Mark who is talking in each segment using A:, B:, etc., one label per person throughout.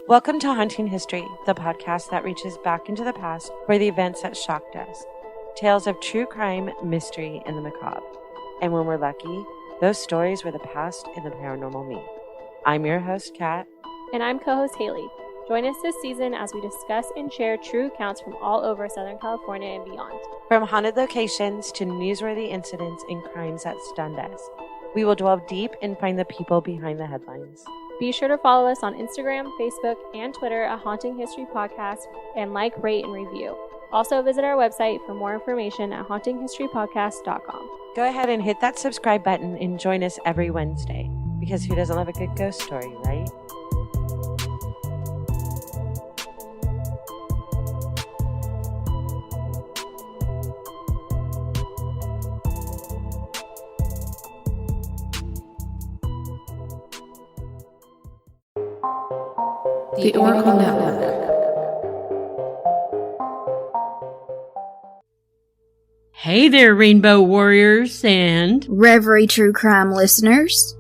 A: Welcome to Haunting History, the podcast that reaches back into the past for the events that shocked us. Tales of true crime, mystery, and the macabre. And when we're lucky, those stories were the past in the paranormal me. I'm your host, Kat.
B: And I'm co-host Haley. Join us this season as we discuss and share true accounts from all over Southern California and beyond.
A: From haunted locations to newsworthy incidents and crimes that stunned us, we will delve deep and find the people behind the headlines.
B: Be sure to follow us on Instagram, Facebook, and Twitter at Haunting History Podcast, and like, rate, and review. Also visit our website for more information at hauntinghistorypodcast.com.
A: Go ahead and hit that subscribe button and join us every Wednesday, because who doesn't love a good ghost story, right?
C: The Oracle Network.
D: Hey there, Rainbow Warriors and
C: ReverieTrueCrime listeners.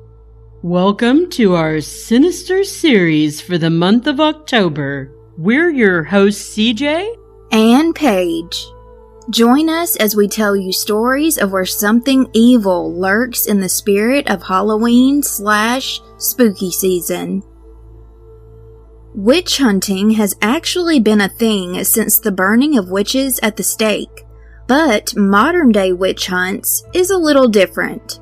D: Welcome to our Sinister series for the month of October. We're your hosts, CJ
C: and Paige. Join us as we tell you stories of where something evil lurks in the spirit of Halloween/spooky season. Witch hunting has actually been a thing since the burning of witches at the stake, but modern-day witch hunts is a little different.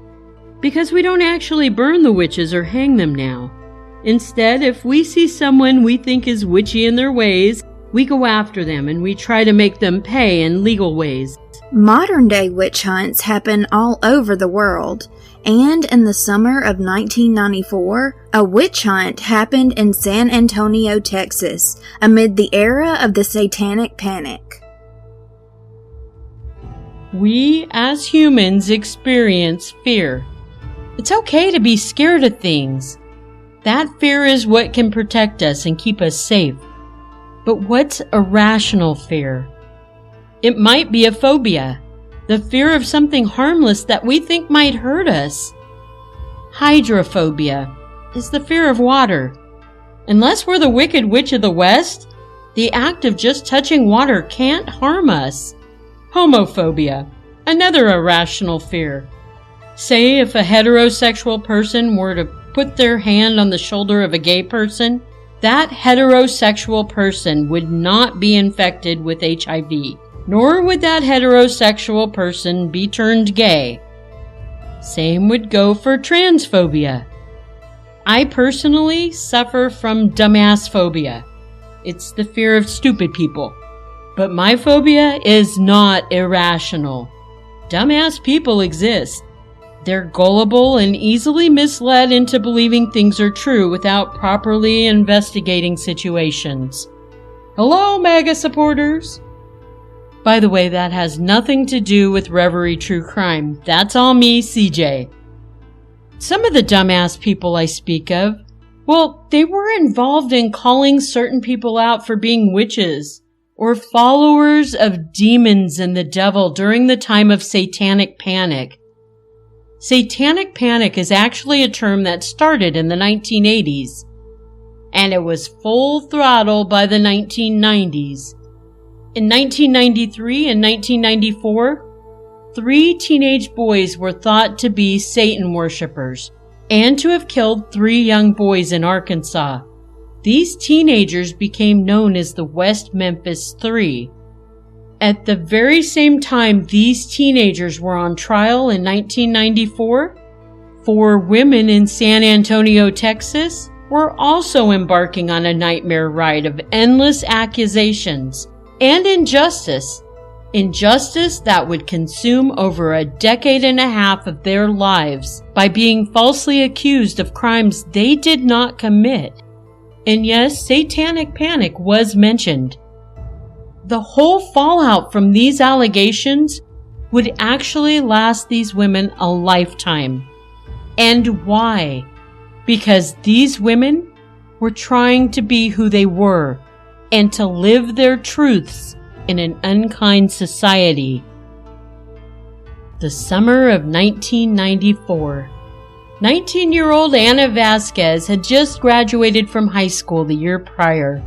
D: Because we don't actually burn the witches or hang them now. Instead, if we see someone we think is witchy in their ways, we go after them and we try to make them pay in legal ways.
C: Modern-day witch hunts happen all over the world, and in the summer of 1994, a witch hunt happened in San Antonio, Texas, amid the era of the Satanic Panic.
D: We, as humans, experience fear. It's okay to be scared of things. That fear is what can protect us and keep us safe. But what's irrational fear? It might be a phobia, the fear of something harmless that we think might hurt us. Hydrophobia is the fear of water. Unless we're the Wicked Witch of the West, the act of just touching water can't harm us. Homophobia, another irrational fear. Say if a heterosexual person were to put their hand on the shoulder of a gay person, that heterosexual person would not be infected with HIV, nor would that heterosexual person be turned gay. Same would go for transphobia. I personally suffer from dumbass phobia. It's the fear of stupid people. But my phobia is not irrational. Dumbass people exist. They're gullible and easily misled into believing things are true without properly investigating situations. Hello, MAGA supporters! By the way, that has nothing to do with Reverie True Crime. That's all me, CJ. Some of the dumbass people I speak of, well, they were involved in calling certain people out for being witches or followers of demons and the devil during the time of Satanic Panic. Satanic Panic is actually a term that started in the 1980s, and it was full throttle by the 1990s. In 1993 and 1994, 3 teenage boys were thought to be Satan worshippers and to have killed 3 young boys in Arkansas. These teenagers became known as the West Memphis 3. At the very same time these teenagers were on trial in 1994, 4 women in San Antonio, Texas, were also embarking on a nightmare ride of endless accusations and injustice that would consume over a decade and a half of their lives by being falsely accused of crimes they did not commit. And yes, Satanic Panic was mentioned. The whole fallout from these allegations would actually last these women a lifetime. And why? Because these women were trying to be who they were and to live their truths in an unkind society. The summer of 1994. 19-year-old Ana Vasquez had just graduated from high school the year prior.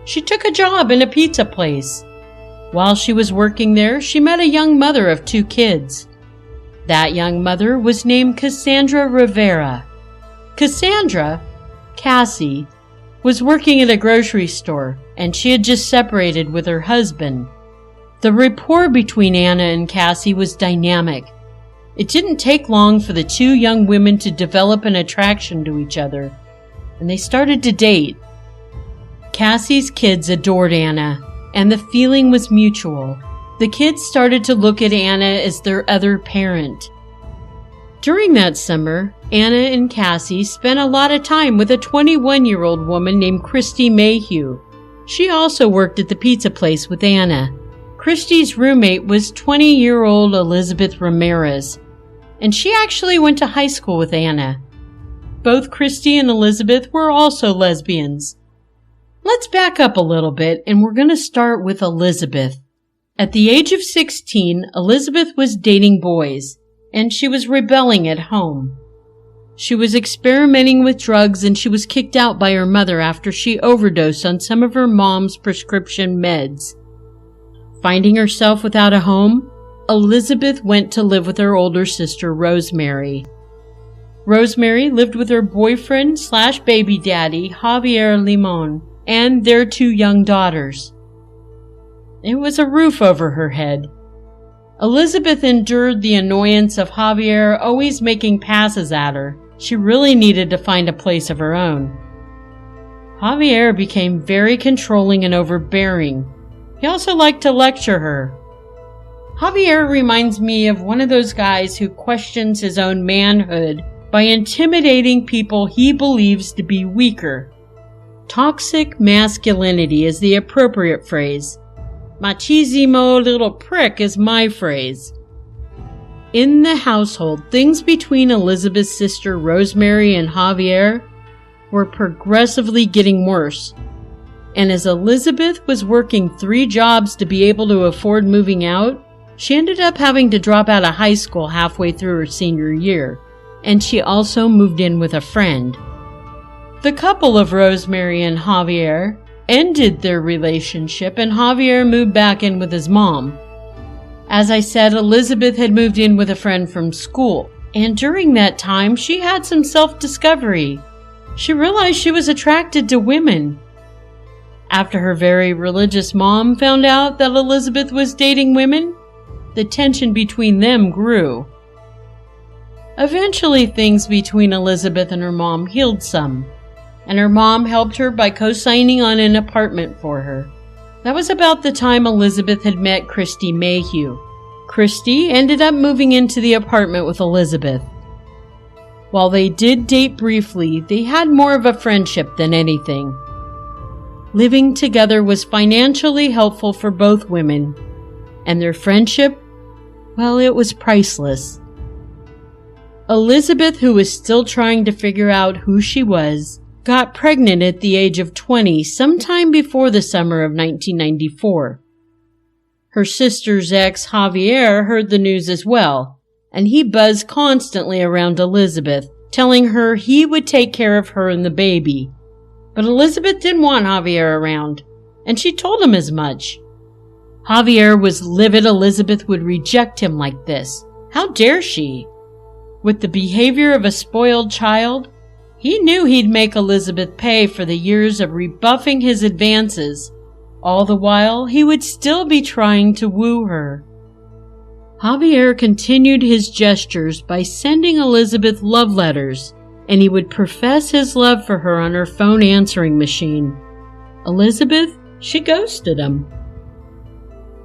D: She took a job in a pizza place. While she was working there, she met a young mother of 2 kids. That young mother was named Cassandra Rivera. Cassandra, Cassie, was working at a grocery store, and she had just separated with her husband. The rapport between Ana and Cassie was dynamic. It didn't take long for the 2 young women to develop an attraction to each other, and they started to date. Cassie's kids adored Ana, and the feeling was mutual. The kids started to look at Ana as their other parent. During that summer, Ana and Cassie spent a lot of time with a 21-year-old woman named Kristie Mayhugh. She also worked at the pizza place with Ana. Kristie's roommate was 20-year-old Elizabeth Ramirez, and she actually went to high school with Ana. Both Kristie and Elizabeth were also lesbians. Let's back up a little bit, and we're going to start with Elizabeth. At the age of 16, Elizabeth was dating boys, and she was rebelling at home. She was experimenting with drugs, and she was kicked out by her mother after she overdosed on some of her mom's prescription meds. Finding herself without a home, Elizabeth went to live with her older sister, Rosemary. Rosemary lived with her boyfriend/baby daddy, Javier Limon, and their 2 young daughters. It was a roof over her head. Elizabeth endured the annoyance of Javier always making passes at her. She really needed to find a place of her own. Javier became very controlling and overbearing. He also liked to lecture her. Javier reminds me of one of those guys who questions his own manhood by intimidating people he believes to be weaker. Toxic masculinity is the appropriate phrase. Machismo little prick is my phrase. In the household, things between Elizabeth's sister Rosemary and Javier were progressively getting worse. And as Elizabeth was working 3 jobs to be able to afford moving out, she ended up having to drop out of high school halfway through her senior year, and she also moved in with a friend. The couple of Rosemary and Javier ended their relationship, and Javier moved back in with his mom. As I said, Elizabeth had moved in with a friend from school, and during that time she had some self-discovery. She realized she was attracted to women. After her very religious mom found out that Elizabeth was dating women, the tension between them grew. Eventually, things between Elizabeth and her mom healed some, and her mom helped her by co-signing on an apartment for her. That was about the time Elizabeth had met Kristie Mayhugh. Kristie ended up moving into the apartment with Elizabeth. While they did date briefly, they had more of a friendship than anything. Living together was financially helpful for both women, and their friendship, well, it was priceless. Elizabeth, who was still trying to figure out who she was, got pregnant at the age of 20 sometime before the summer of 1994. Her sister's ex, Javier, heard the news as well, and he buzzed constantly around Elizabeth, telling her he would take care of her and the baby. But Elizabeth didn't want Javier around, and she told him as much. Javier was livid Elizabeth would reject him like this. How dare she? With the behavior of a spoiled child, he knew he'd make Elizabeth pay for the years of rebuffing his advances. All the while, he would still be trying to woo her. Javier continued his gestures by sending Elizabeth love letters, and he would profess his love for her on her phone answering machine. Elizabeth, she ghosted him.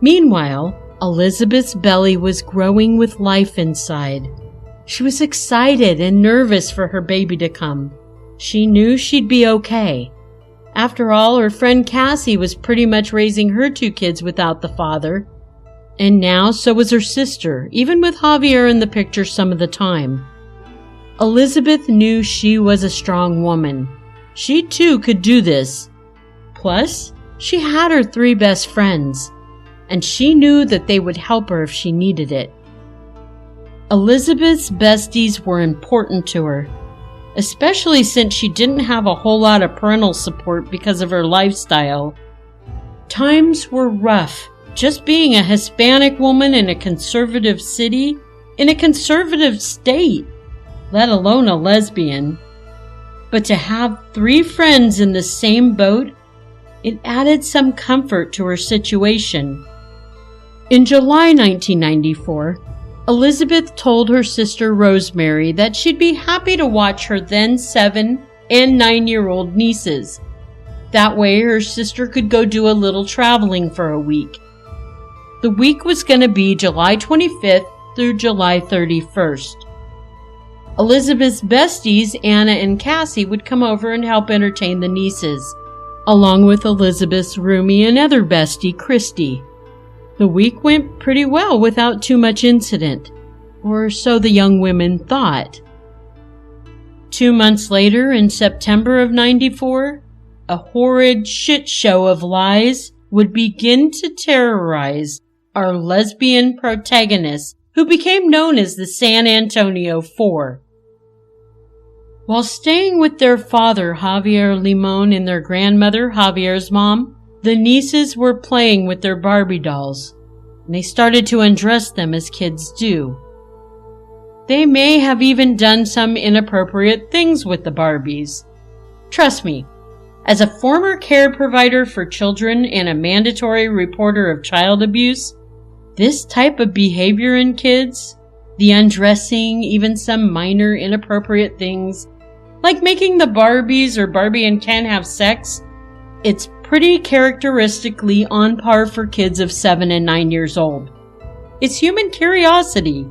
D: Meanwhile, Elizabeth's belly was growing with life inside. She was excited and nervous for her baby to come. She knew she'd be okay. After all, her friend Cassie was pretty much raising her 2 kids without the father. And now so was her sister, even with Javier in the picture some of the time. Elizabeth knew she was a strong woman. She too could do this. Plus, she had her 3 best friends. and she knew that they would help her if she needed it. Elizabeth's besties were important to her, especially since she didn't have a whole lot of parental support because of her lifestyle. Times were rough, just being a Hispanic woman in a conservative city, in a conservative state, let alone a lesbian. But to have 3 friends in the same boat, it added some comfort to her situation. In July 1994, Elizabeth told her sister Rosemary that she'd be happy to watch her then 7 and 9-year-old nieces. That way her sister could go do a little traveling for a week. The week was going to be July 25th through July 31st. Elizabeth's besties, Anna and Cassie, would come over and help entertain the nieces, along with Elizabeth's roomie and other bestie, Kristie. The week went pretty well without too much incident, or so the young women thought. 2 months later, in September of '94, a horrid shit show of lies would begin to terrorize our lesbian protagonists, who became known as the San Antonio Four. While staying with their father, Javier Limon, and their grandmother, Javier's mom, the nieces were playing with their Barbie dolls, and they started to undress them as kids do. They may have even done some inappropriate things with the Barbies. Trust me, as a former care provider for children and a mandatory reporter of child abuse, this type of behavior in kids, the undressing, even some minor inappropriate things, like making the Barbies or Barbie and Ken have sex, it's pretty characteristically on par for kids of 7 and 9 years old. It's human curiosity.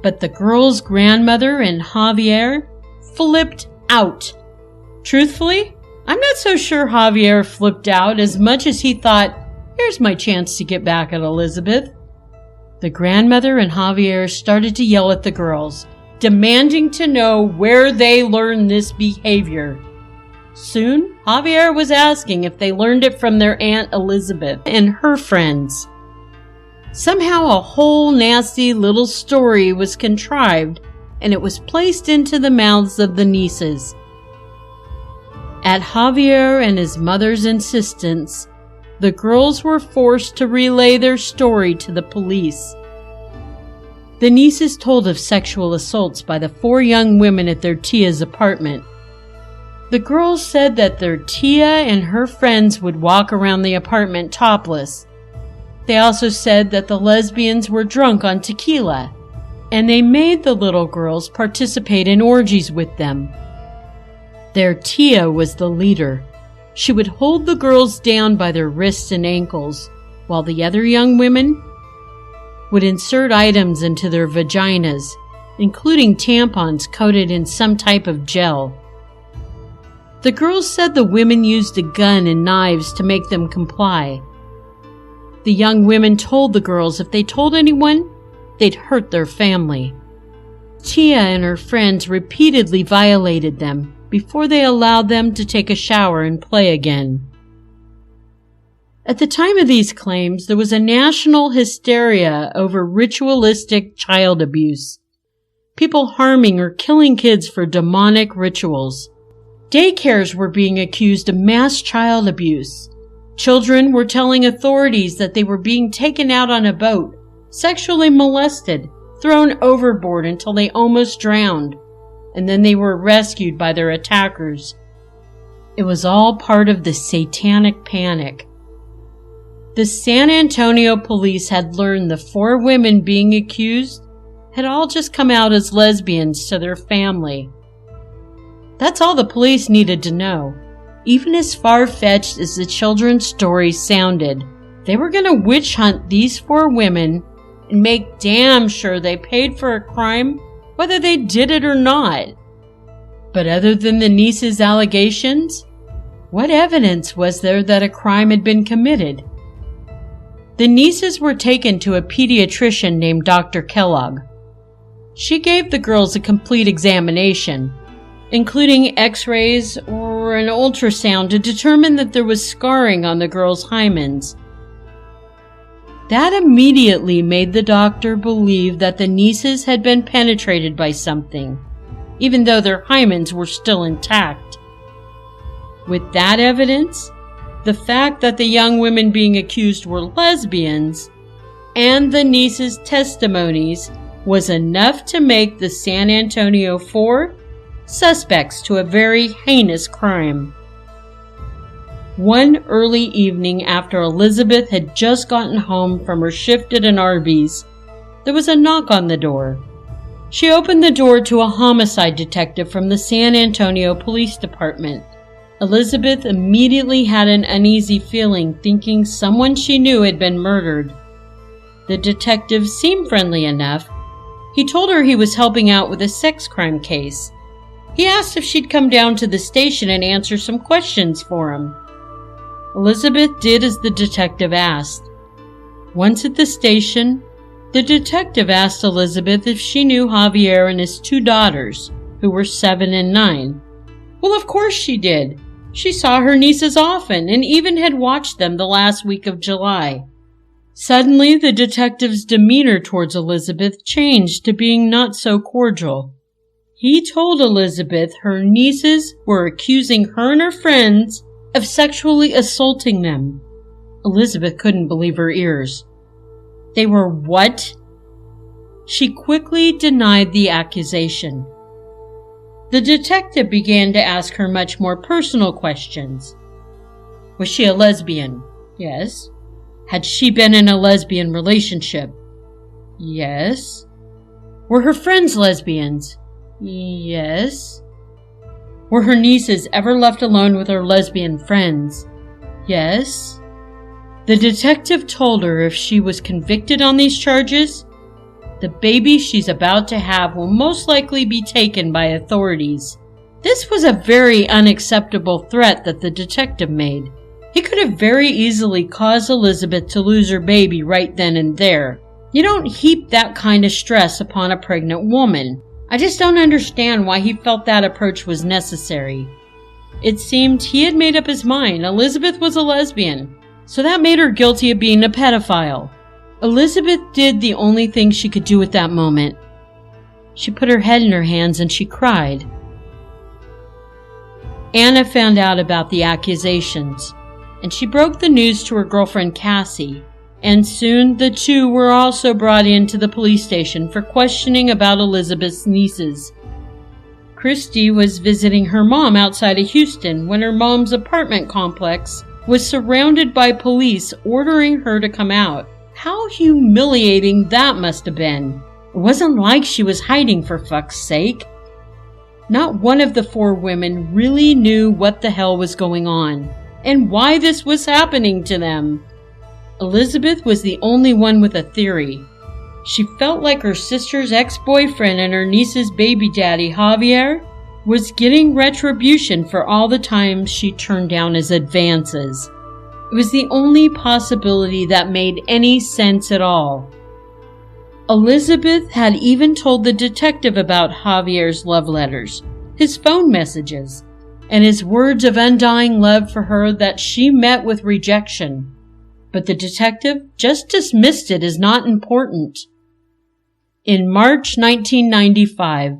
D: But the girl's grandmother and Javier flipped out. Truthfully, I'm not so sure Javier flipped out as much as he thought, here's my chance to get back at Elizabeth. The grandmother and Javier started to yell at the girls, demanding to know where they learned this behavior. Soon, Javier was asking if they learned it from their Aunt Elizabeth and her friends. Somehow a whole nasty little story was contrived, and it was placed into the mouths of the nieces. At Javier and his mother's insistence, the girls were forced to relay their story to the police. The nieces told of sexual assaults by the 4 young women at their tia's apartment. The girls said that their tia and her friends would walk around the apartment topless. They also said that the lesbians were drunk on tequila, and they made the little girls participate in orgies with them. Their tia was the leader. She would hold the girls down by their wrists and ankles, while the other young women would insert items into their vaginas, including tampons coated in some type of gel. The girls said the women used a gun and knives to make them comply. The young women told the girls if they told anyone, they'd hurt their family. Tia and her friends repeatedly violated them before they allowed them to take a shower and play again. At the time of these claims, there was a national hysteria over ritualistic child abuse. People harming or killing kids for demonic rituals. Daycares were being accused of mass child abuse. Children were telling authorities that they were being taken out on a boat, sexually molested, thrown overboard until they almost drowned, and then they were rescued by their attackers. It was all part of the Satanic Panic. The San Antonio police had learned the 4 women being accused had all just come out as lesbians to their family. That's all the police needed to know. Even as far-fetched as the children's story sounded, they were going to witch hunt these 4 women and make damn sure they paid for a crime, whether they did it or not. But other than the niece's allegations, what evidence was there that a crime had been committed? The nieces were taken to a pediatrician named Dr. Kellogg. She gave the girls a complete examination, including x-rays or an ultrasound to determine that there was scarring on the girls' hymens. That immediately made the doctor believe that the nieces had been penetrated by something, even though their hymens were still intact. With that evidence, the fact that the young women being accused were lesbians, and the nieces' testimonies was enough to make the San Antonio Four suspects to a very heinous crime. One early evening after Elizabeth had just gotten home from her shift at an Arby's, there was a knock on the door. She opened the door to a homicide detective from the San Antonio Police Department. Elizabeth immediately had an uneasy feeling, thinking someone she knew had been murdered. The detective seemed friendly enough. He told her he was helping out with a sex crime case. He asked if she'd come down to the station and answer some questions for him. Elizabeth did as the detective asked. Once at the station, the detective asked Elizabeth if she knew Javier and his two daughters, who were 7 and 9. Well, of course she did. She saw her nieces often and even had watched them the last week of July. Suddenly, the detective's demeanor towards Elizabeth changed to being not so cordial. He told Elizabeth her nieces were accusing her and her friends of sexually assaulting them. Elizabeth couldn't believe her ears. They were what? She quickly denied the accusation. The detective began to ask her much more personal questions. Was she a lesbian? Yes. Had she been in a lesbian relationship? Yes. Were her friends lesbians? Yes. Were her nieces ever left alone with her lesbian friends? Yes. The detective told her if she was convicted on these charges, the baby she's about to have will most likely be taken by authorities. This was a very unacceptable threat that the detective made. He could have very easily caused Elizabeth to lose her baby right then and there. You don't heap that kind of stress upon a pregnant woman. I just don't understand why he felt that approach was necessary. It seemed he had made up his mind Elizabeth was a lesbian, so that made her guilty of being a pedophile. Elizabeth did the only thing she could do at that moment. She put her head in her hands and she cried. Anna found out about the accusations, and she broke the news to her girlfriend Cassie, and soon the two were also brought into the police station for questioning about Elizabeth's nieces. Kristie was visiting her mom outside of Houston when her mom's apartment complex was surrounded by police ordering her to come out. How humiliating that must have been. It wasn't like she was hiding, for fuck's sake. Not one of the 4 women really knew what the hell was going on and why this was happening to them. Elizabeth was the only one with a theory. She felt like her sister's ex-boyfriend and her niece's baby daddy, Javier, was getting retribution for all the times she turned down his advances. It was the only possibility that made any sense at all. Elizabeth had even told the detective about Javier's love letters, his phone messages, and his words of undying love for her that she met with rejection. But the detective just dismissed it as not important. In March 1995,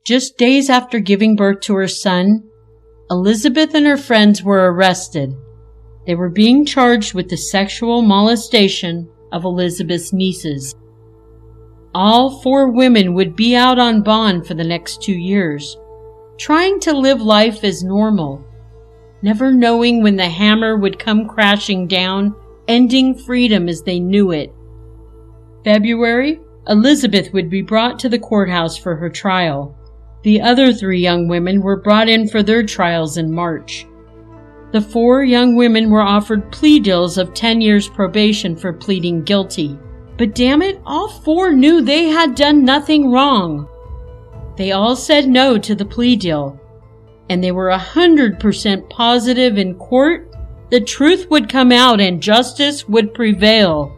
D: just days after giving birth to her son, Elizabeth and her friends were arrested. They were being charged with the sexual molestation of Elizabeth's nieces. All 4 women would be out on bond for the next 2 years, trying to live life as normal, never knowing when the hammer would come crashing down, ending freedom as they knew it. February, Elizabeth would be brought to the courthouse for her trial. The other 3 young women were brought in for their trials in March. The 4 young women were offered plea deals of 10 years probation for pleading guilty. But damn it, all 4 knew they had done nothing wrong. They all said no to the plea deal, and they were 100% positive in court the truth would come out and justice would prevail,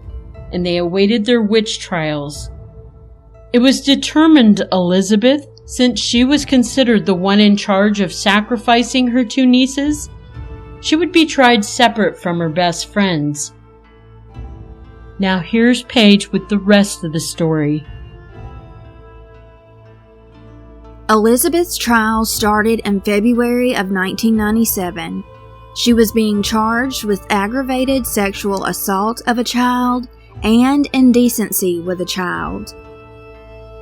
D: and they awaited their witch trials. It was determined Elizabeth, since she was considered the one in charge of sacrificing her 2 nieces, she would be tried separate from her best friends. Now here's Paige with the rest of the story.
C: Elizabeth's trial started in February of 1997. She was being charged with aggravated sexual assault of a child and indecency with a child.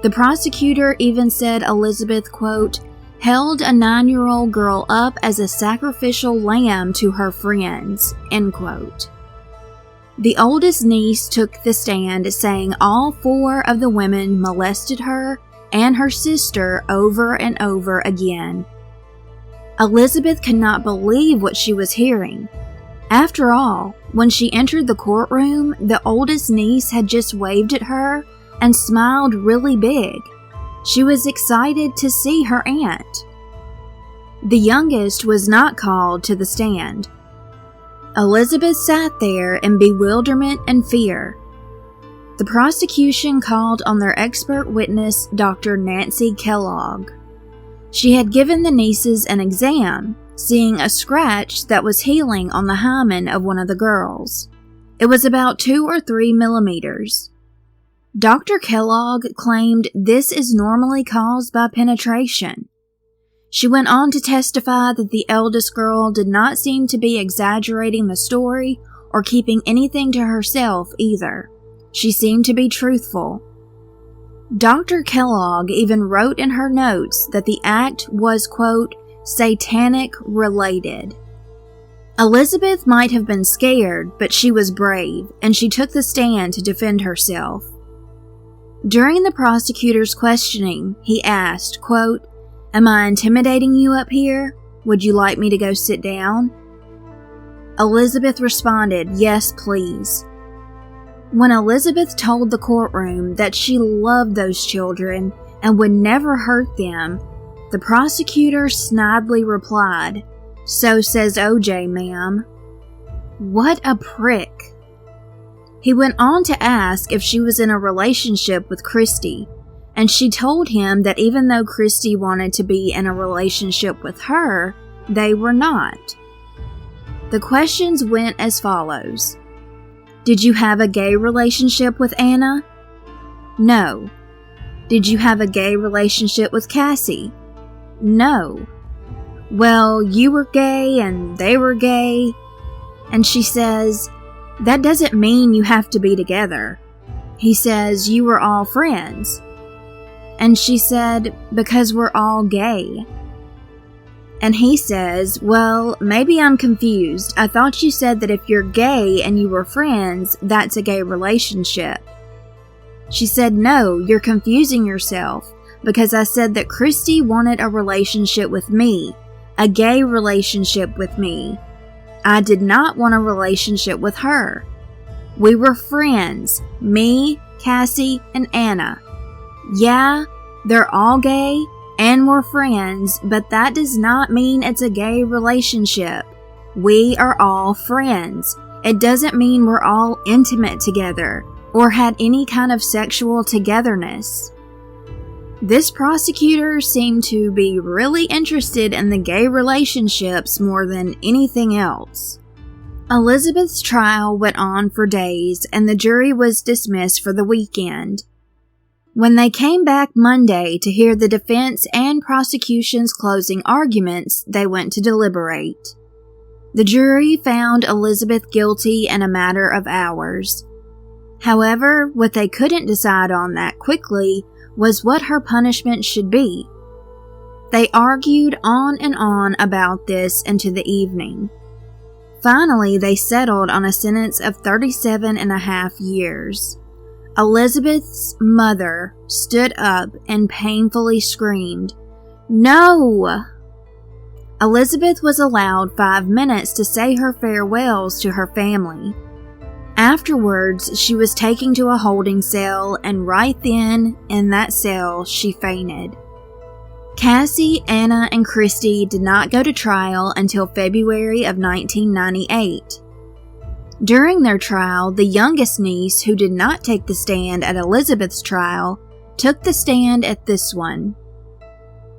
C: The prosecutor even said Elizabeth, quote, held a 9-year-old girl up as a sacrificial lamb to her friends, end quote. The oldest niece took the stand, saying all 4 of the women molested her and her sister over and over again. Elizabeth could not believe what she was hearing. After all, when she entered the courtroom, the oldest niece had just waved at her and smiled really big. She was excited to see her aunt. The youngest was not called to the stand. Elizabeth sat there in bewilderment and fear. The prosecution called on their expert witness, Dr. Nancy Kellogg. She had given the nieces an exam, seeing a scratch that was healing on the hymen of one of the girls. It was about 2 or 3 millimeters. Dr. Kellogg claimed this is normally caused by penetration. She went on to testify that the eldest girl did not seem to be exaggerating the story or keeping anything to herself either. She seemed to be truthful. Dr. Kellogg even wrote in her notes that the act was, quote, satanic related. Elizabeth might have been scared, but she was brave, and she took the stand to defend herself. During the prosecutor's questioning, he asked, quote, am I intimidating you up here? Would you like me to go sit down? Elizabeth responded, yes, please. When Elizabeth told the courtroom that she loved those children and would never hurt them, the prosecutor snidely replied, so says OJ, ma'am. What a prick. He went on to ask if she was in a relationship with Kristie, and she told him that even though Kristie wanted to be in a relationship with her, they were not. The questions went as follows. Did you have a gay relationship with Anna? No. Did you have a gay relationship with Cassie? No. Well, you were gay and they were gay. And she says, that doesn't mean you have to be together. He says, you were all friends. And she said, because we're all gay. And he says, well, maybe I'm confused. I thought you said that if you're gay and you were friends, that's a gay relationship. She said, no, you're confusing yourself, because I said that Kristie wanted a relationship with me, a gay relationship with me. I did not want a relationship with her. We were friends, me, Cassie, and Anna. Yeah, they're all gay, and we're friends, but that does not mean it's a gay relationship. We are all friends. It doesn't mean we're all intimate together or had any kind of sexual togetherness. This prosecutor seemed to be really interested in the gay relationships more than anything else. Elizabeth's trial went on for days, and the jury was dismissed for the weekend. When they came back Monday to hear the defense and prosecution's closing arguments, they went to deliberate. The jury found Elizabeth guilty in a matter of hours. However, what they couldn't decide on that quickly was what her punishment should be. They argued on and on about this into the evening. Finally, they settled on a sentence of 37.5 years. Elizabeth's mother stood up and painfully screamed, "No!" Elizabeth was allowed 5 minutes to say her farewells to her family. Afterwards, she was taken to a holding cell, and right then, in that cell, she fainted. Cassie, Anna, and Kristie did not go to trial until February of 1998. During their trial, the youngest niece, who did not take the stand at Elizabeth's trial, took the stand at this one.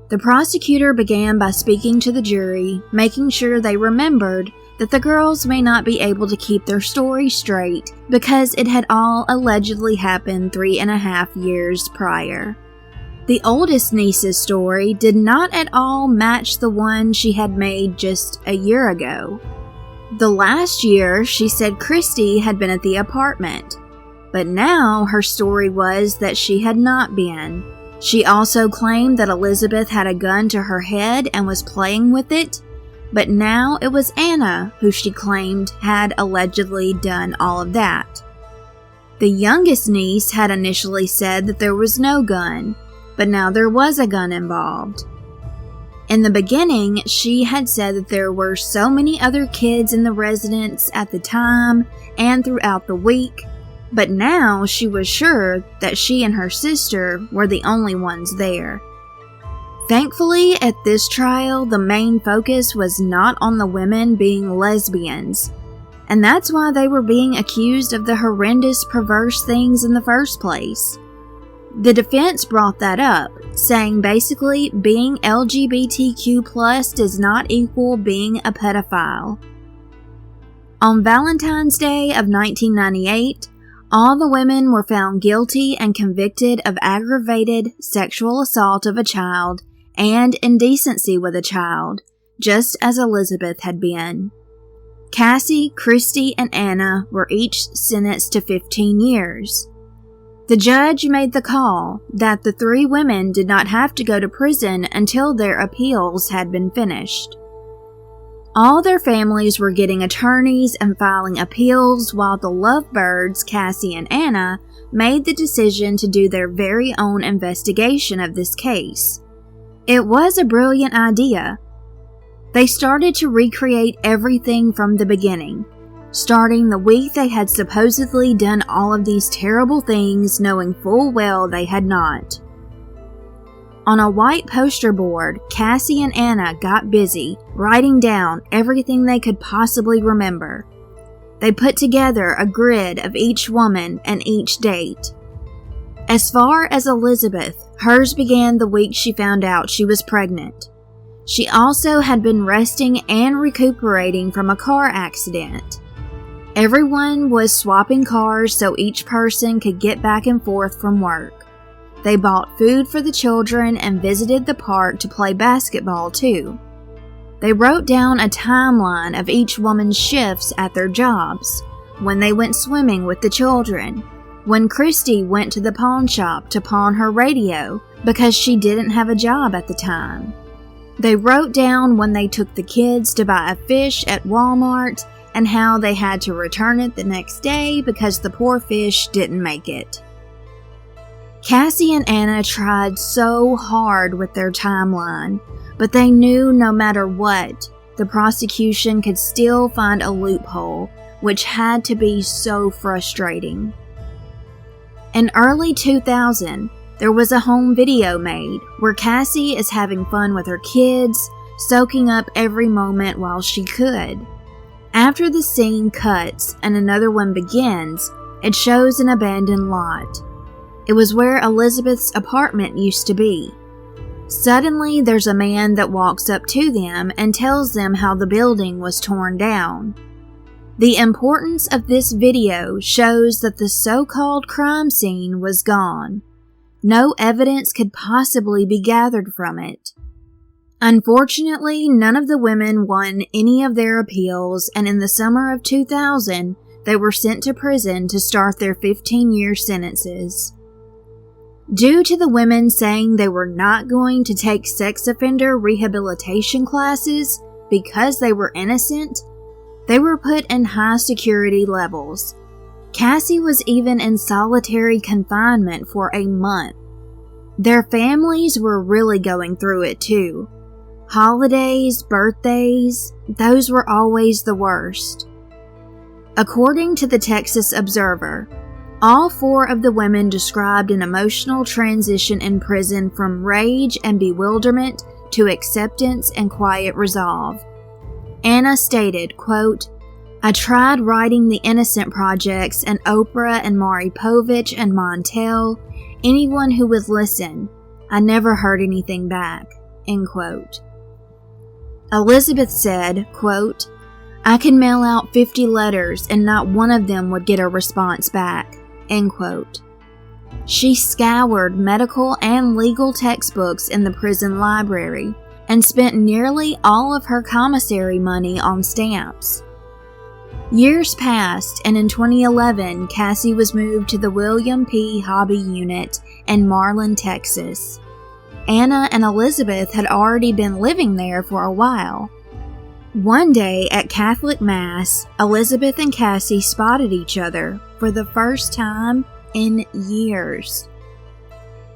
C: The prosecutor began by speaking to the jury, making sure they remembered that the girls may not be able to keep their story straight because it had all allegedly happened 3.5 years prior. The oldest niece's story did not at all match the one she had made just a year ago. The last year, she said Kristie had been at the apartment, but now her story was that she had not been. She also claimed that Elizabeth had a gun to her head and was playing with it, but now it was Anna who she claimed had allegedly done all of that. The youngest niece had initially said that there was no gun, but now there was a gun involved. In the beginning, she had said that there were so many other kids in the residence at the time and throughout the week, but now she was sure that she and her sister were the only ones there. Thankfully, at this trial, the main focus was not on the women being lesbians, and that's why they were being accused of the horrendous, perverse things in the first place. The defense brought that up, saying basically being LGBTQ+ does not equal being a pedophile. On Valentine's Day of 1998, all the women were found guilty and convicted of aggravated sexual assault of a child and indecency with a child, just as Elizabeth had been. Cassie, Kristie, and Anna were each sentenced to 15 years. The judge made the call that the 3 women did not have to go to prison until their appeals had been finished. All their families were getting attorneys and filing appeals, while the lovebirds, Cassie and Anna, made the decision to do their very own investigation of this case. It was a brilliant idea. They started to recreate everything from the beginning, starting the week they had supposedly done all of these terrible things, knowing full well they had not. On a white poster board, Cassie and Anna got busy writing down everything they could possibly remember. They put together a grid of each woman and each date. As far as Elizabeth, hers began the week she found out she was pregnant. She also had been resting and recuperating from a car accident. Everyone was swapping cars so each person could get back and forth from work. They bought food for the children and visited the park to play basketball too. They wrote down a timeline of each woman's shifts at their jobs, when they went swimming with the children, when Kristie went to the pawn shop to pawn her radio because she didn't have a job at the time. They wrote down when they took the kids to buy a fish at Walmart and how they had to return it the next day because the poor fish didn't make it. Cassie and Anna tried so hard with their timeline, but they knew no matter what, the prosecution could still find a loophole, which had to be so frustrating. In early 2000, there was a home video made where Cassie is having fun with her kids, soaking up every moment while she could. After the scene cuts and another one begins, it shows an abandoned lot. It was where Elizabeth's apartment used to be. Suddenly, there's a man that walks up to them and tells them how the building was torn down. The importance of this video shows that the so-called crime scene was gone. No evidence could possibly be gathered from it. Unfortunately, none of the women won any of their appeals, and in the summer of 2000, they were sent to prison to start their 15-year sentences. Due to the women saying they were not going to take sex offender rehabilitation classes because they were innocent, they were put in high security levels. Cassie was even in solitary confinement for a month. Their families were really going through it too. Holidays, birthdays, those were always the worst. According to the Texas Observer, all 4 of the women described an emotional transition in prison from rage and bewilderment to acceptance and quiet resolve. Anna stated, quote, "I tried writing the Innocent projects and Oprah and Maury Povich and Montel, anyone who would listen. I never heard anything back," end quote. Elizabeth said, quote, I could mail out 50 letters and not one of them would get a response back." End quote. She scoured medical and legal textbooks in the prison library and spent nearly all of her commissary money on stamps. Years passed, and in 2011, Cassie was moved to the William P. Hobby Unit in Marlin, Texas. Anna and Elizabeth had already been living there for a while. One day at Catholic Mass, Elizabeth and Cassie spotted each other for the first time in years.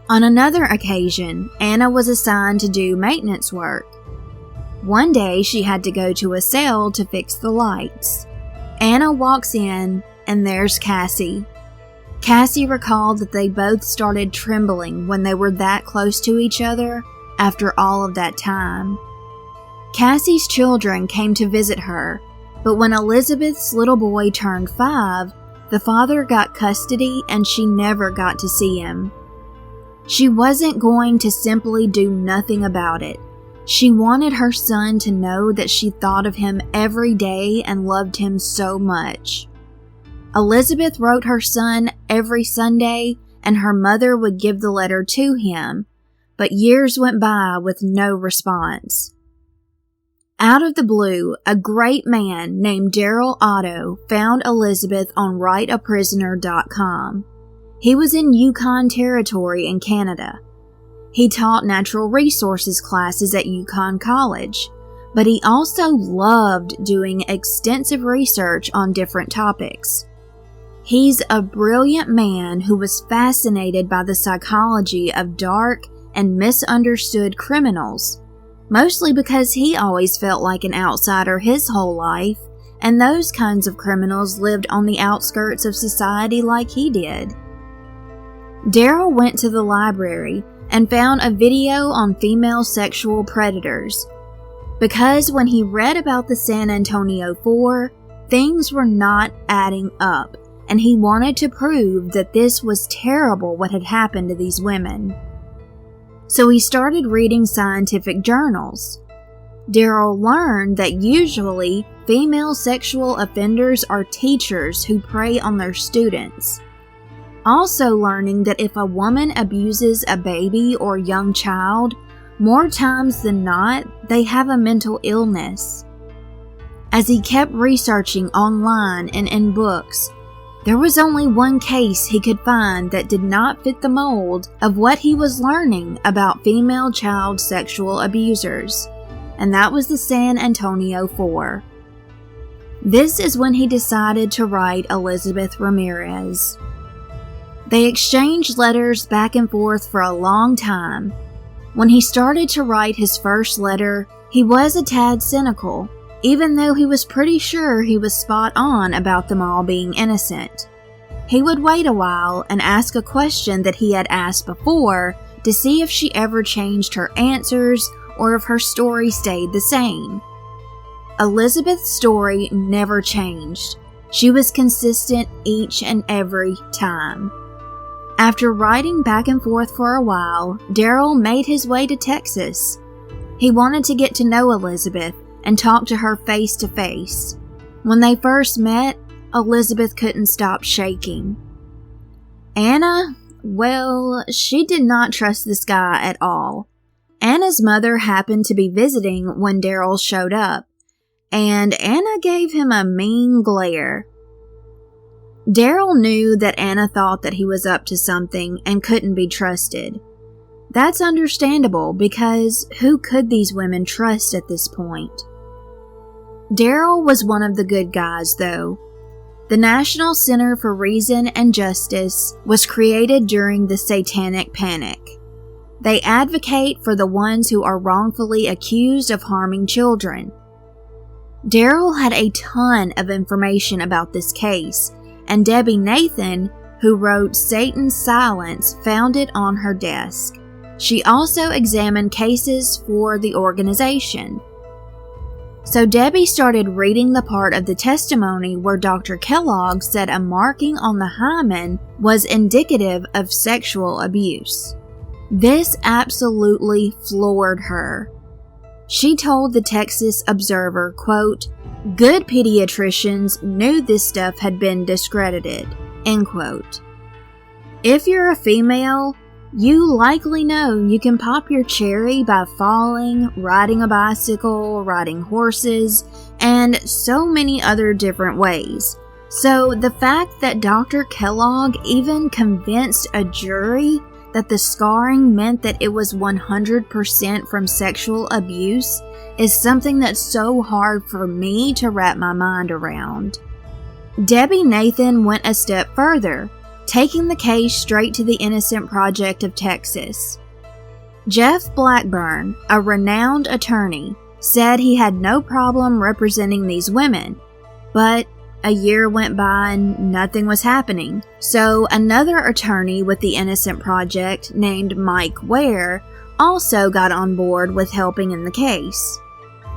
C: On another occasion, Anna was assigned to do maintenance work. One day, she had to go to a cell to fix the lights. Anna walks in, and there's Cassie. Cassie recalled that they both started trembling when they were that close to each other after all of that time. Cassie's children came to visit her, but when Elizabeth's little boy turned 5, the father got custody and she never got to see him. She wasn't going to simply do nothing about it. She wanted her son to know that she thought of him every day and loved him so much. Elizabeth wrote her son every Sunday, and her mother would give the letter to him, but years went by with no response. Out of the blue, a great man named Daryl Otto found Elizabeth on writeaprisoner.com. He was in Yukon Territory in Canada. He taught natural resources classes at Yukon College, but he also loved doing extensive research on different topics. He's a brilliant man who was fascinated by the psychology of dark and misunderstood criminals, mostly because he always felt like an outsider his whole life, and those kinds of criminals lived on the outskirts of society like he did. Daryl went to the library and found a video on female sexual predators, because when he read about the San Antonio Four, things were not adding up, and he wanted to prove that this was terrible what had happened to these women. So he started reading scientific journals. Daryl learned that usually female sexual offenders are teachers who prey on their students. Also learning that if a woman abuses a baby or young child, more times than not, they have a mental illness. As he kept researching online and in books, there was only one case he could find that did not fit the mold of what he was learning about female child sexual abusers, and that was the San Antonio Four. This is when he decided to write Elizabeth Ramirez. They exchanged letters back and forth for a long time. When he started to write his first letter, he was a tad cynical, even though he was pretty sure he was spot on about them all being innocent. He would wait a while and ask a question that he had asked before to see if she ever changed her answers or if her story stayed the same. Elizabeth's story never changed. She was consistent each and every time. After writing back and forth for a while, Daryl made his way to Texas. He wanted to get to know Elizabeth and talk to her face to face. When they first met, Elizabeth couldn't stop shaking. Anna, well, she did not trust this guy at all. Anna's mother happened to be visiting when Daryl showed up, and Anna gave him a mean glare. Daryl knew that Anna thought that he was up to something and couldn't be trusted. That's understandable because who could these women trust at this point? Daryl was one of the good guys, though. The National Center for Reason and Justice was created during the Satanic Panic. They advocate for the ones who are wrongfully accused of harming children. Daryl had a ton of information about this case, and Debbie Nathan, who wrote Satan's Silence, found it on her desk. She also examined cases for the organization. So Debbie started reading the part of the testimony where Dr. Kellogg said a marking on the hymen was indicative of sexual abuse. This absolutely floored her. She told the Texas Observer, quote, "Good pediatricians knew this stuff had been discredited," end quote. If you're a female, you likely know you can pop your cherry by falling, riding a bicycle, riding horses, and so many other different ways. So the fact that Dr. Kellogg even convinced a jury that the scarring meant that it was 100% from sexual abuse is something that's so hard for me to wrap my mind around. Debbie Nathan went a step further, taking the case straight to the Innocence Project of Texas. Jeff Blackburn, a renowned attorney, said he had no problem representing these women, but a year went by and nothing was happening. So another attorney with the Innocence Project named Mike Ware also got on board with helping in the case.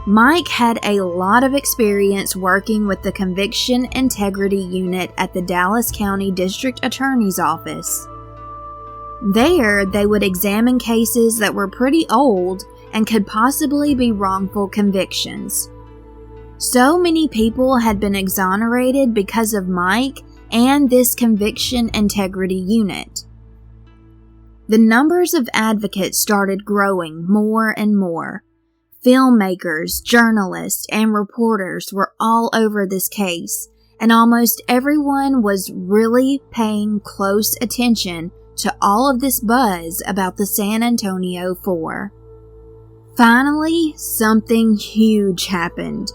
C: Mike had a lot of experience working with the Conviction Integrity Unit at the Dallas County District Attorney's Office. There, they would examine cases that were pretty old and could possibly be wrongful convictions. So many people had been exonerated because of Mike and this Conviction Integrity Unit. The numbers of advocates started growing more and more. Filmmakers, journalists, and reporters were all over this case, and almost everyone was really paying close attention to all of this buzz about the San Antonio Four. Finally, something huge happened.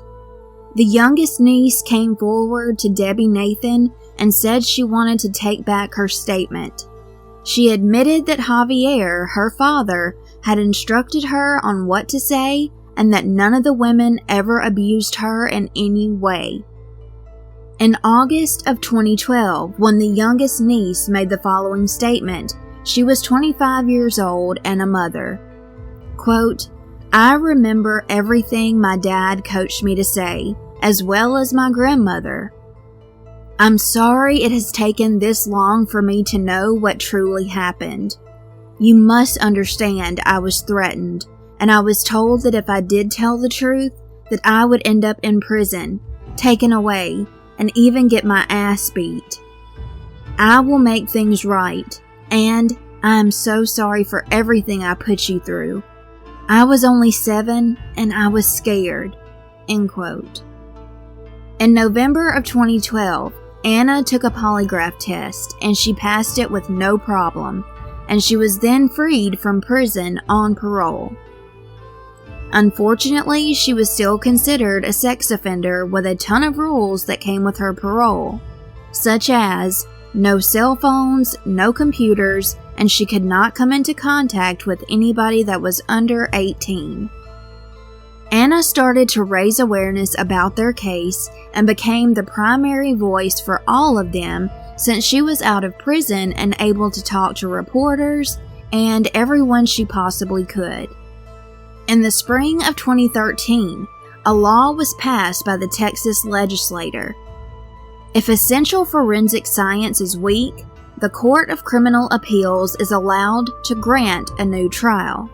C: The youngest niece came forward to Debbie Nathan and said she wanted to take back her statement. She admitted that Javier, her father, had instructed her on what to say and that none of the women ever abused her in any way. In August of 2012, when the youngest niece made the following statement, she was 25 years old and a mother. Quote, "I remember everything my dad coached me to say, as well as my grandmother. I'm sorry it has taken this long for me to know what truly happened. You must understand I was threatened, and I was told that if I did tell the truth, that I would end up in prison, taken away, and even get my ass beat. I will make things right, and I am so sorry for everything I put you through. I was only 7, and I was scared." End quote. In November of 2012, Anna took a polygraph test, and she passed it with no problem, and she was then freed from prison on parole. Unfortunately, she was still considered a sex offender with a ton of rules that came with her parole, such as no cell phones, no computers, and she could not come into contact with anybody that was under 18. Anna started to raise awareness about their case and became the primary voice for all of them since she was out of prison and able to talk to reporters and everyone she possibly could. In the spring of 2013, a law was passed by the Texas legislature. If essential forensic science is weak, the Court of Criminal Appeals is allowed to grant a new trial.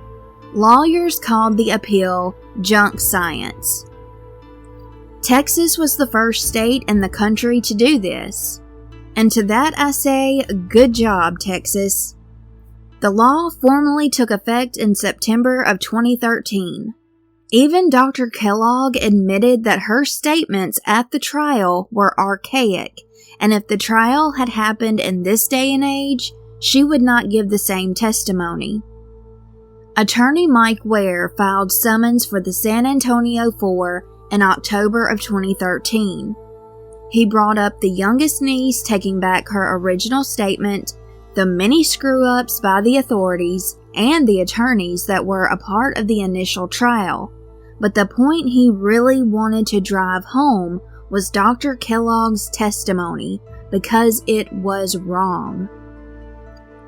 C: Lawyers called the appeal junk science. Texas was the first state in the country to do this. And to that I say, good job, Texas. The law formally took effect in September of 2013. Even Dr. Kellogg admitted that her statements at the trial were archaic, and if the trial had happened in this day and age, she would not give the same testimony. Attorney Mike Ware filed summons for the San Antonio Four in October of 2013. He brought up the youngest niece taking back her original statement, the many screw-ups by the authorities and the attorneys that were a part of the initial trial. But the point he really wanted to drive home was Dr. Kellogg's testimony, because it was wrong.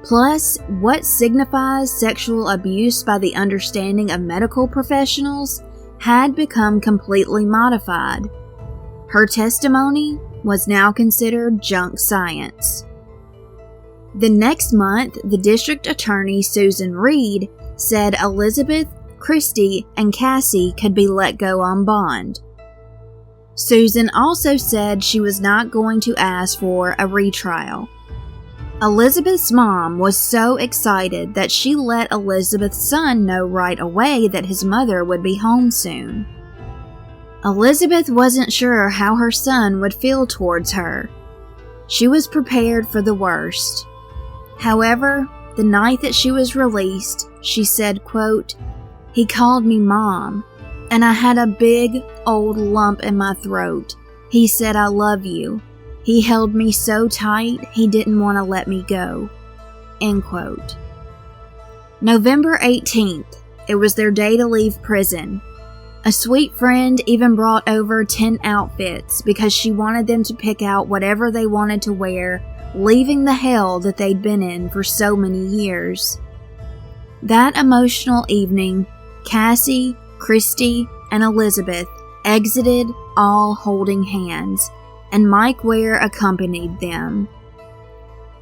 C: Plus, what signifies sexual abuse by the understanding of medical professionals had become completely modified. Her testimony was now considered junk science. The next month, the district attorney, Susan Reed, said Elizabeth Kristie and Cassie could be let go on bond. Susan also said she was not going to ask for a retrial. Elizabeth's mom was so excited that she let Elizabeth's son know right away that his mother would be home soon. Elizabeth wasn't sure how her son would feel towards her. She was prepared for the worst. However, the night that she was released, she said, quote, "He called me Mom, and I had a big, old lump in my throat. He said, 'I love you.' He held me so tight, he didn't want to let me go." End quote. November 18th, it was their day to leave prison. A sweet friend even brought over 10 outfits because she wanted them to pick out whatever they wanted to wear, leaving the hell that they'd been in for so many years. That emotional evening, Cassie, Kristie, and Elizabeth exited all holding hands, and Mike Ware accompanied them.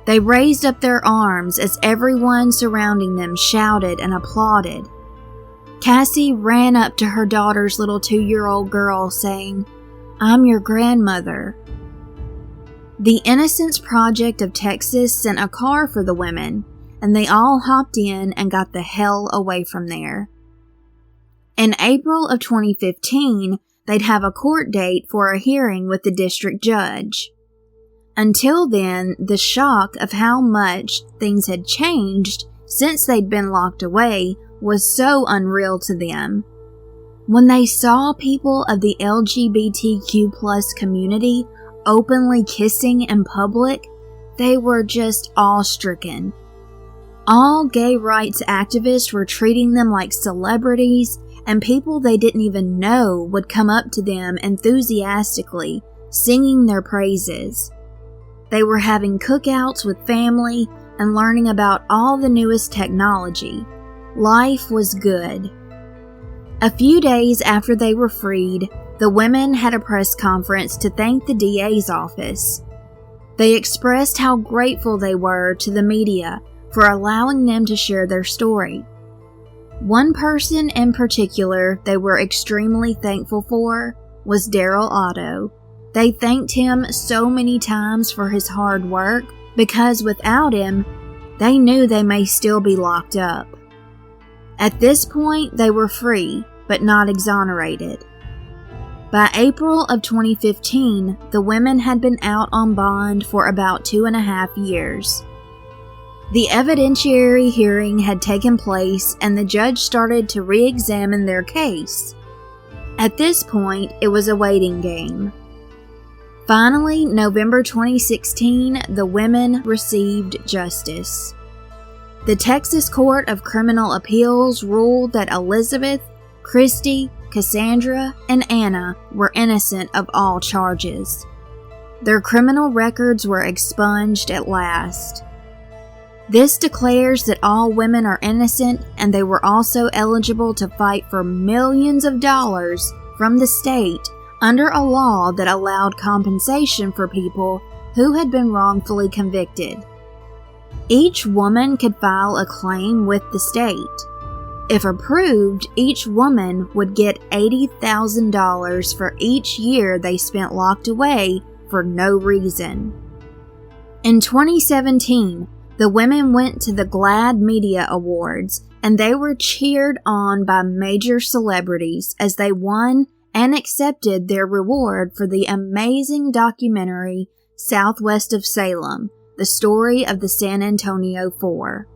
C: They raised up their arms as everyone surrounding them shouted and applauded. Cassie ran up to her daughter's little 2-year-old girl saying, "I'm your grandmother." The Innocence Project of Texas sent a car for the women, and they all hopped in and got the hell away from there. In April of 2015, they'd have a court date for a hearing with the district judge. Until then, the shock of how much things had changed since they'd been locked away was so unreal to them. When they saw people of the LGBTQ+ community openly kissing in public, they were just awe-stricken. All gay rights activists were treating them like celebrities, and people they didn't even know would come up to them enthusiastically, singing their praises. They were having cookouts with family and learning about all the newest technology. Life was good. A few days after they were freed, the women had a press conference to thank the DA's office. They expressed how grateful they were to the media for allowing them to share their story. One person in particular they were extremely thankful for was Daryl Otto. They thanked him so many times for his hard work because without him, they knew they may still be locked up. At this point, they were free, but not exonerated. By April of 2015, the women had been out on bond for about 2.5 years. The evidentiary hearing had taken place and the judge started to re-examine their case. At this point, it was a waiting game. Finally, November 2016, the women received justice. The Texas Court of Criminal Appeals ruled that Elizabeth, Kristie, Cassandra, and Anna were innocent of all charges. Their criminal records were expunged at last. This declares that all women are innocent and they were also eligible to fight for millions of dollars from the state under a law that allowed compensation for people who had been wrongfully convicted. Each woman could file a claim with the state. If approved, each woman would get $80,000 for each year they spent locked away for no reason. In 2017, the women went to the GLAAD Media Awards, and they were cheered on by major celebrities as they won and accepted their reward for the amazing documentary Southwest of Salem, the story of the San Antonio Four.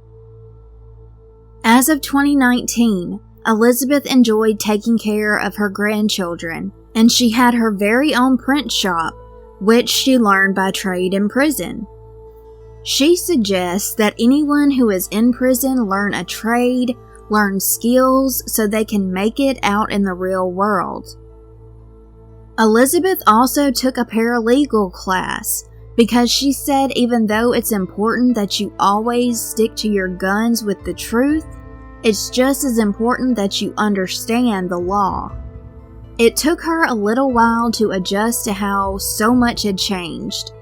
C: As of 2019, Elizabeth enjoyed taking care of her grandchildren, and she had her very own print shop, which she learned by trade in prison. She suggests that anyone who is in prison learn a trade, learn skills so they can make it out in the real world. Elizabeth also took a paralegal class because she said even though it's important that you always stick to your guns with the truth, it's just as important that you understand the law. It took her a little while to adjust to how so much had changed.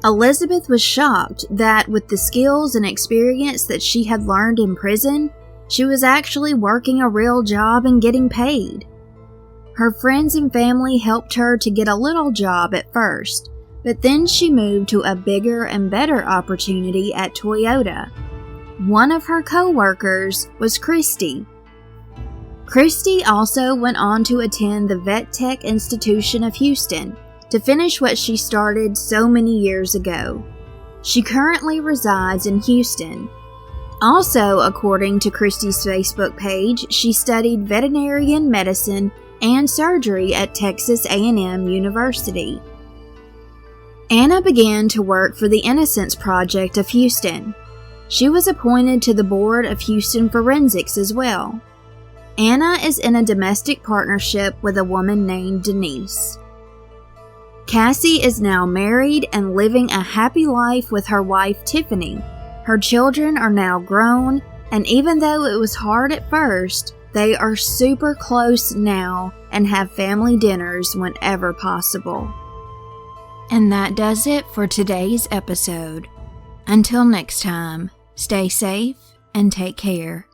C: Elizabeth was shocked that with the skills and experience that she had learned in prison, She was actually working a real job and getting paid. Her friends and family helped her to get a little job at first, but then she moved to a bigger and better opportunity at Toyota. One of her co-workers was Kristie. Kristie also went on to attend the Vet Tech Institution of Houston to finish what she started so many years ago. She currently resides in Houston. Also, according to Kristie's Facebook page, she studied veterinarian medicine and surgery at Texas A&M University. Anna began to work for the Innocence Project of Houston. She was appointed to the board of Houston Forensics as well. Anna is in a domestic partnership with a woman named Denise. Cassie is now married and living a happy life with her wife Tiffany. Her children are now grown, and even though it was hard at first, they are super close now and have family dinners whenever possible. And that does it for today's episode. Until next time, stay safe and take care.